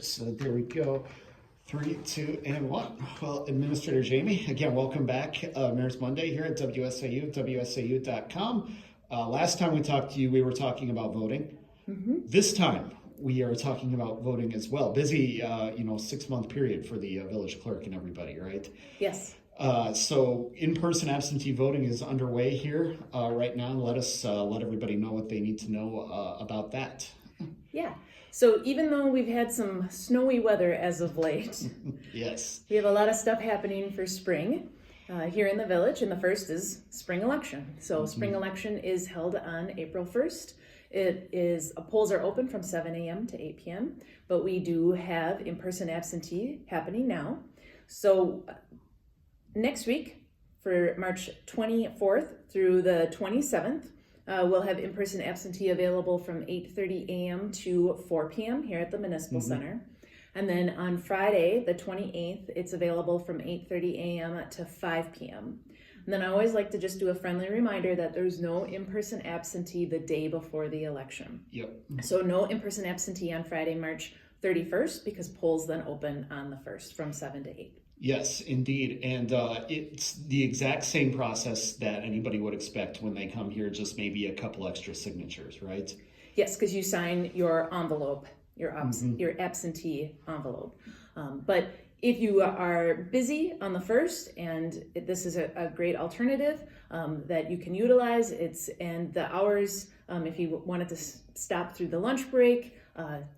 So there we go. 3, 2, and 1. Well, Administrator Jami, again, welcome back. Mayor's Monday here at WSAU, WSAU.com. Last time we talked to you, we were talking about voting. This time, we are talking about voting as well. Busy, 6-month period for the village clerk and everybody, right? Yes. So in-person absentee voting is underway here right now. Let everybody know what they need to know about that. Yeah. So even though we've had some snowy weather as of late, yes, we have a lot of stuff happening for spring here in the village, and the first is spring election. So spring election is held on April 1st. Polls are open from 7 a.m. to 8 p.m., but we do have in-person absentee happening now. So next week, for March 24th through the 27th, we'll have in-person absentee available from 8:30 a.m. to 4 p.m. here at the Municipal Center. And then on Friday, the 28th, it's available from 8:30 a.m. to 5 p.m. And then I always like to just do a friendly reminder that there's no in-person absentee the day before the election. Yep. So no in-person absentee on Friday, March 31st, because polls then open on the 1st from 7 to 8. Yes, indeed. And it's the exact same process that anybody would expect when they come here, just maybe a couple extra signatures, right? Yes, because you sign your envelope, your absentee envelope. But if you are busy on the 1st, and this is a great alternative that you can utilize, and the hours, if you wanted to stop through the lunch break,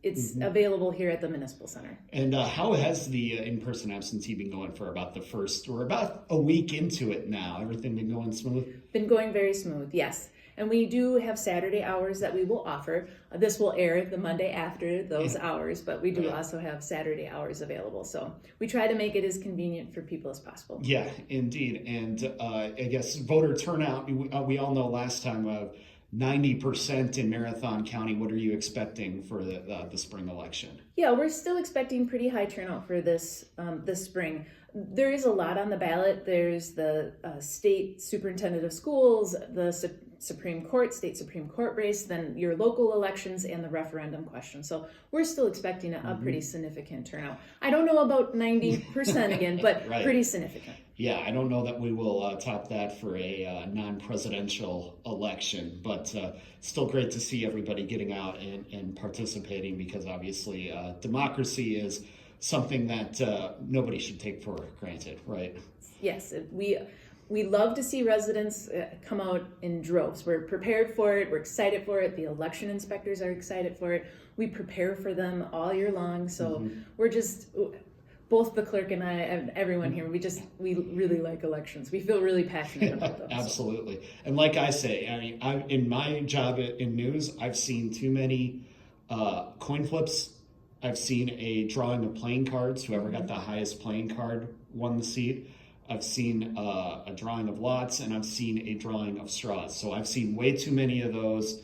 it's available here at the Municipal Center. And how has the in-person absentee been going for about the first, or about a week into it now? Everything been going smooth? Been going very smooth, yes. And we do have Saturday hours that we will offer. This will air the Monday after those hours, but we do also have Saturday hours available. So we try to make it as convenient for people as possible. Yeah, indeed. And I guess voter turnout, we all know last time 90% in Marathon County. What are you expecting for the spring election? Yeah, we're still expecting pretty high turnout for this spring. There is a lot on the ballot. There's the state superintendent of schools, the state Supreme Court race, then your local elections, and the referendum question. So we're still expecting a pretty significant turnout. I don't know about 90% again, but right. Pretty significant. Yeah, I don't know that we will top that for a non-presidential election, but still great to see everybody getting out and participating, because obviously democracy is something that nobody should take for granted, right? Yes, we love to see residents come out in droves. We're prepared for it. We're excited for it. The election inspectors are excited for it. We prepare for them all year long. So we're just, both the clerk and I and everyone here, we really like elections. We feel really passionate about them. Absolutely. So. And like I say, in my job in news, I've seen too many coin flips. I've seen a drawing of playing cards. Whoever got the highest playing card won the seat. I've seen a drawing of lots, and I've seen a drawing of straws. So I've seen way too many of those.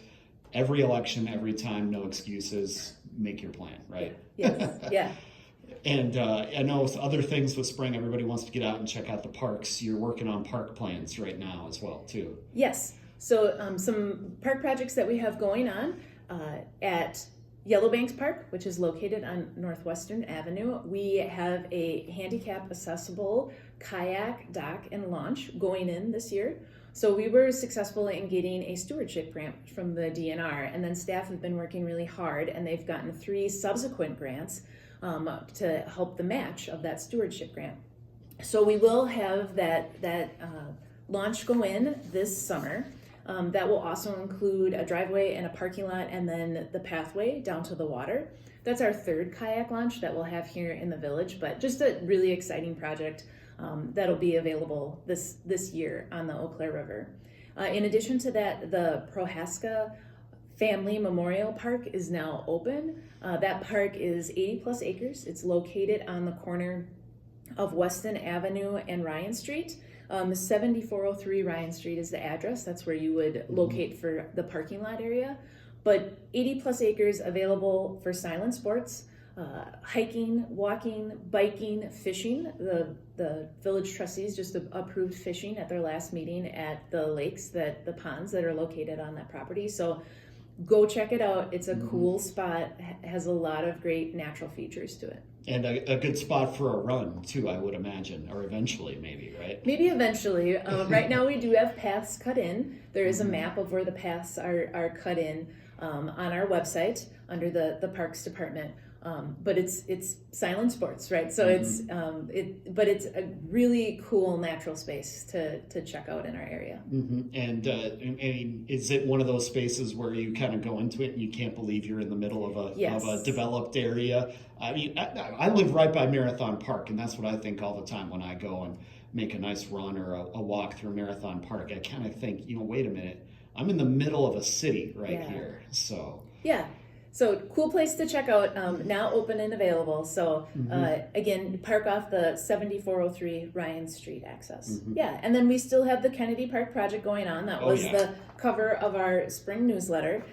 Every election, every time, no excuses. Make your plan, right? Yes, yeah. And I know with other things with spring, everybody wants to get out and check out the parks. You're working on park plans right now as well, too. Yes. So some park projects that we have going on at Yellowbanks Park, which is located on Northwestern Avenue. We have a handicap accessible kayak, dock, and launch going in this year. So we were successful in getting a stewardship grant from the DNR, and then staff have been working really hard, and they've gotten 3 subsequent grants to help the match of that stewardship grant. So we will have that launch go in this summer. That will also include a driveway and a parking lot, and then the pathway down to the water. That's our 3rd kayak launch that we'll have here in the village, but just a really exciting project that'll be available this year on the Eau Claire River. In addition to that, the Prohaska Family Memorial Park is now open. That park is 80 plus acres. It's located on the corner of Weston Avenue and Ryan Street. 7403 Ryan Street is the address. That's where you would locate for the parking lot area. But 80 plus acres available for silent sports, hiking, walking, biking, fishing. The village trustees just approved fishing at their last meeting at the lakes, the ponds that are located on that property. So go check it out. It's a cool spot, has a lot of great natural features to it. And a good spot for a run, too, I would imagine, or eventually maybe, right? Maybe eventually. Right now we do have paths cut in. There is a map of where the paths are cut in on our website under the Parks Department. But it's silent sports, right? So but it's a really cool natural space to check out in our area. And is it one of those spaces where you kind of go into it and you can't believe you're in the middle of a developed area? I mean, I live right by Marathon Park, and that's what I think all the time when I go and make a nice run or a walk through Marathon Park. I kind of think, wait a minute, I'm in the middle of a city here. So yeah. So cool place to check out, now open and available. So again, park off the 7403 Ryan Street access. Yeah, and then we still have the Kennedy Park project going on. That was the cover of our spring newsletter.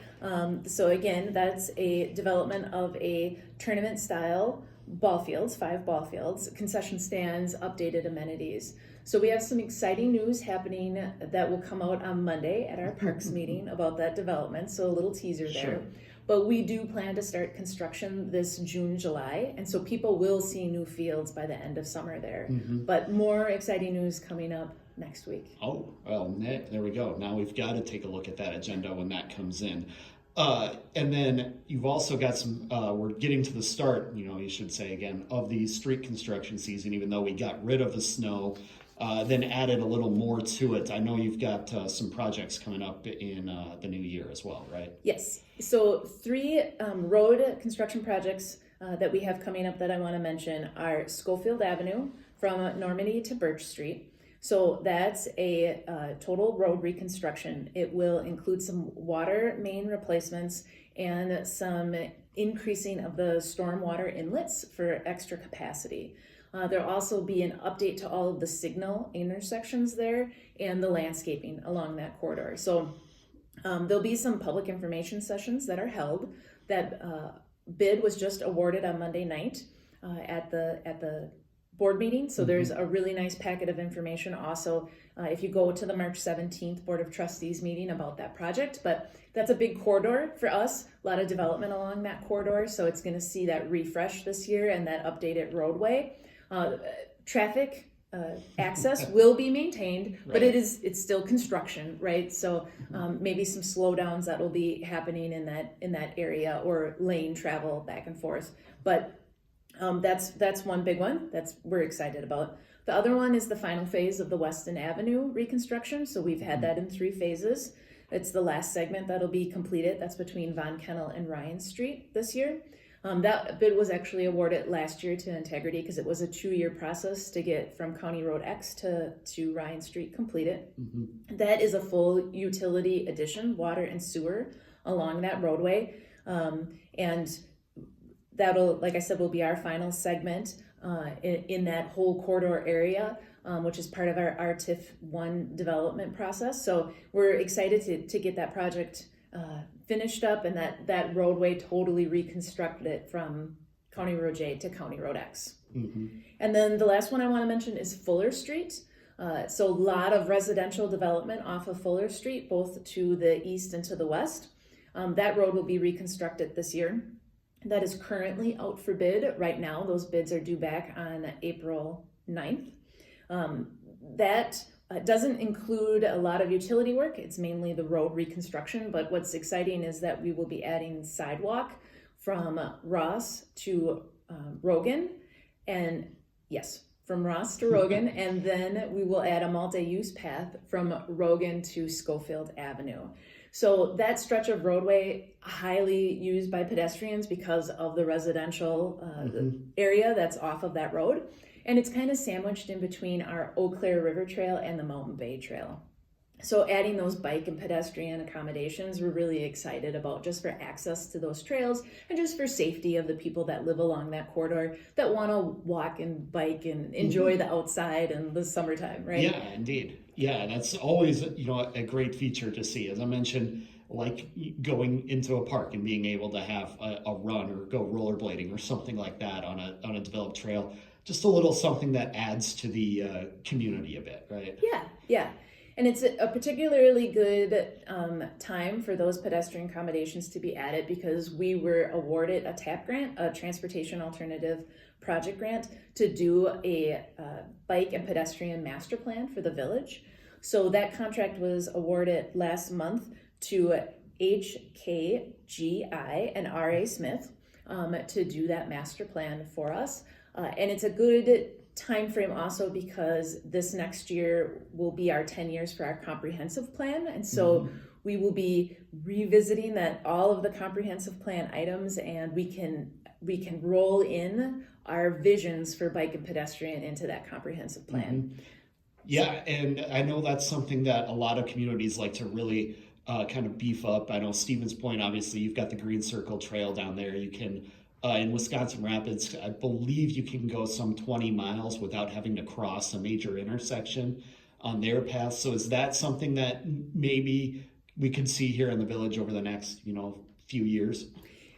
So again, that's a development of a tournament style ball fields, 5 ball fields, concession stands, updated amenities. So we have some exciting news happening that will come out on Monday at our parks meeting about that development. So a little teaser there. Sure. But we do plan to start construction this June, July, and so people will see new fields by the end of summer there. But more exciting news coming up next week. Oh, well, there we go. Now we've got to take a look at that agenda when that comes in. And then you've also got some, we're getting to the start, you should say again, of the street construction season, even though we got rid of the snow. Then added a little more to it. I know you've got some projects coming up in the new year as well, right? Yes. So 3 road construction projects that we have coming up that I want to mention are Schofield Avenue from Normandy to Birch Street. So that's a total road reconstruction. It will include some water main replacements and some increasing of the stormwater inlets for extra capacity. There'll also be an update to all of the signal intersections there and the landscaping along that corridor. So there'll be some public information sessions that are held. That bid was just awarded on Monday night at the board meeting. So there's a really nice packet of information also if you go to the March 17th Board of Trustees meeting about that project. But that's a big corridor for us, a lot of development along that corridor. So it's going to see that refresh this year and that updated roadway. Traffic access will be maintained, but it's still construction, right? So maybe some slowdowns that will be happening in that area, or lane travel back and forth. But that's one big one that's we're excited about. The other one is the final phase of the Weston Avenue reconstruction. So we've had that in 3 phases. It's the last segment that'll be completed. That's between Von Kennel and Ryan Street this year. That bid was actually awarded last year to Integrity because it was a 2-year process to get from County Road X to Ryan Street completed. That is a full utility addition, water and sewer along that roadway. And that'll, like I said, will be our final segment in that whole corridor area, which is part of our RTIF 1 development process. So we're excited to get that project finished up and that roadway totally reconstructed from County Road J to County Road X. And then the last one I want to mention is Fuller Street. So a lot of residential development off of Fuller Street, both to the east and to the west. That road will be reconstructed this year. That is currently out for bid right now. Those bids are due back on April 9th. That doesn't include a lot of utility work. It's mainly the road reconstruction, but what's exciting is that we will be adding sidewalk from Ross to Rogan, and yes, from Ross to Rogan, and then we will add a multi-use path from Rogan to Schofield Avenue. So that stretch of roadway highly used by pedestrians because of the residential area that's off of that road. And it's kind of sandwiched in between our Eau Claire River Trail and the Mountain Bay Trail. So adding those bike and pedestrian accommodations, we're really excited about, just for access to those trails and just for safety of the people that live along that corridor that want to walk and bike and enjoy the outside and the summertime, right? Yeah, indeed. Yeah, that's always, a great feature to see. As I mentioned, like going into a park and being able to have a run or go rollerblading or something like that on a developed trail. Just a little something that adds to the community a bit, right? Yeah. And it's a particularly good time for those pedestrian accommodations to be added because we were awarded a TAP grant, a Transportation Alternative Project grant, to do a bike and pedestrian master plan for the village. So that contract was awarded last month to HKGI and RA Smith to do that master plan for us. And it's a good time frame also because this next year will be our 10 years for our comprehensive plan, and so we will be revisiting that all of the comprehensive plan items, and we can roll in our visions for bike and pedestrian into that comprehensive plan. Yeah, and I know that's something that a lot of communities like to really kind of beef up. I know Stevens Point, obviously you've got the Green Circle Trail down there. You can in Wisconsin Rapids, I believe you can go some 20 miles without having to cross a major intersection on their path. So is that something that maybe we could see here in the village over the next, few years?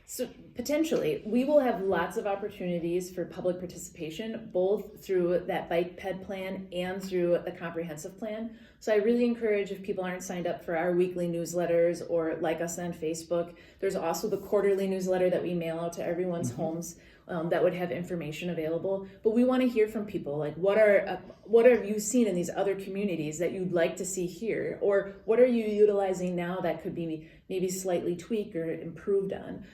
So potentially, we will have lots of opportunities for public participation, both through that bike ped plan and through the comprehensive plan. So I really encourage, if people aren't signed up for our weekly newsletters or like us on Facebook, there's also the quarterly newsletter that we mail out to everyone's homes that would have information available. But we want to hear from people, like what have you seen in these other communities that you'd like to see here, or what are you utilizing now that could be maybe slightly tweaked or improved on.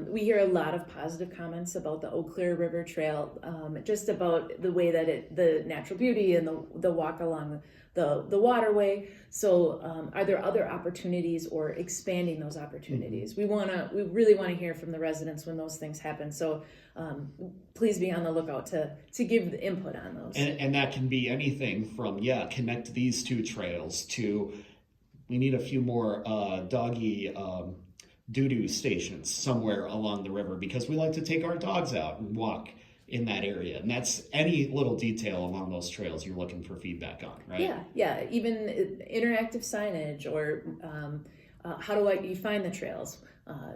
We hear a lot of positive comments about the Eau Claire River Trail, just about the way that the natural beauty and the walk along the waterway. So are there other opportunities or expanding those opportunities? We really want to hear from the residents when those things happen. So please be on the lookout to give the input on those. And that can be anything from, connect these two trails to, we need a few more doggy doo-doo stations somewhere along the river because we like to take our dogs out and walk in that area. And that's any little detail along those trails you're looking for feedback on, right? Yeah. Even interactive signage or how do you find the trails?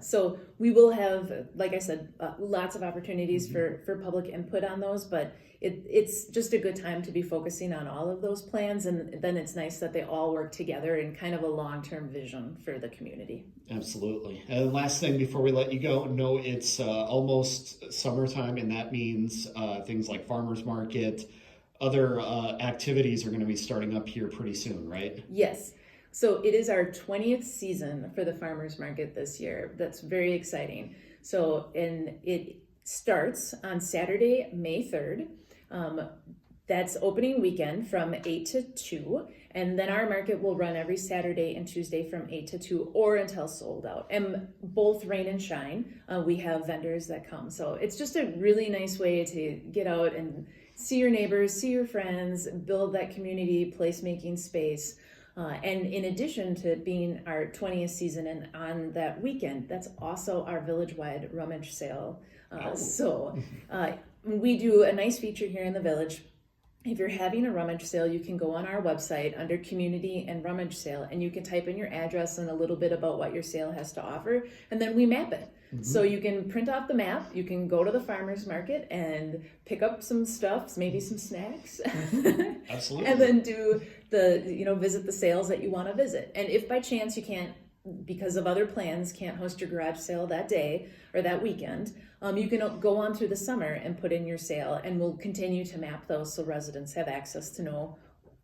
So we will have, like I said, lots of opportunities for public input on those, but it's just a good time to be focusing on all of those plans, and then it's nice that they all work together in kind of a long-term vision for the community. Absolutely. And last thing before we let you go, no, it's almost summertime, and that means things like farmers market, other activities are going to be starting up here pretty soon, right? Yes. So it is our 20th season for the farmers market this year. That's very exciting. So, and it starts on Saturday, May 3rd. That's opening weekend from 8 to 2. And then our market will run every Saturday and Tuesday from 8 to 2 or until sold out. And both rain and shine, we have vendors that come. So it's just a really nice way to get out and see your neighbors, see your friends, build that community placemaking space. And in addition to being our 20th season and on that weekend, that's also our village-wide rummage sale. So we do a nice feature here in the village. If you're having a rummage sale, you can go on our website under community and rummage sale, and you can type in your address and a little bit about what your sale has to offer, and then we map it. So you can print off the map, you can go to the farmer's market and pick up some stuff, maybe some snacks. Absolutely. And then do visit the sales that you want to visit. And if by chance you can't, because of other plans, can't host your garage sale that day or that weekend, you can go on through the summer and put in your sale, and we'll continue to map those so residents have access to know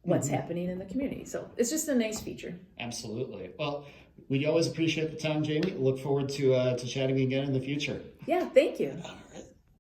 what's happening in the community. So it's just a nice feature. Absolutely. Well, we always appreciate the time, Jami. Look forward to chatting again in the future. Yeah, thank you.